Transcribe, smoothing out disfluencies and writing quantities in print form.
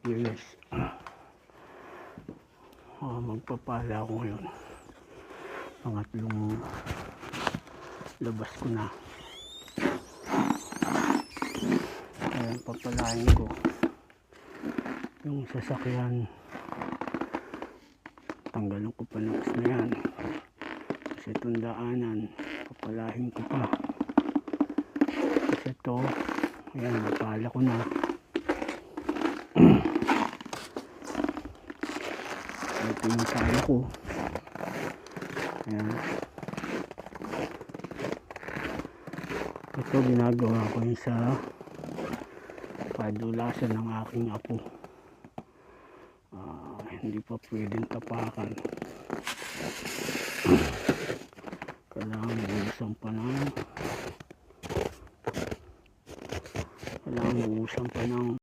Please, magpapala ako ngayon. Pangatlong labas ko na. Kaya papalain ko yung sasakyan. Tanggalin ko pa ng na yan. Kasi itong daanan, papalahin ko pa. Kasi ito, ayan, napala ko na. Ito yung kaya ko. Ayan. Ito ginagawa ko yung sa padulasan ng aking apo. Hindi pa pwedeng tapakan. Kailangan buhusan pa ng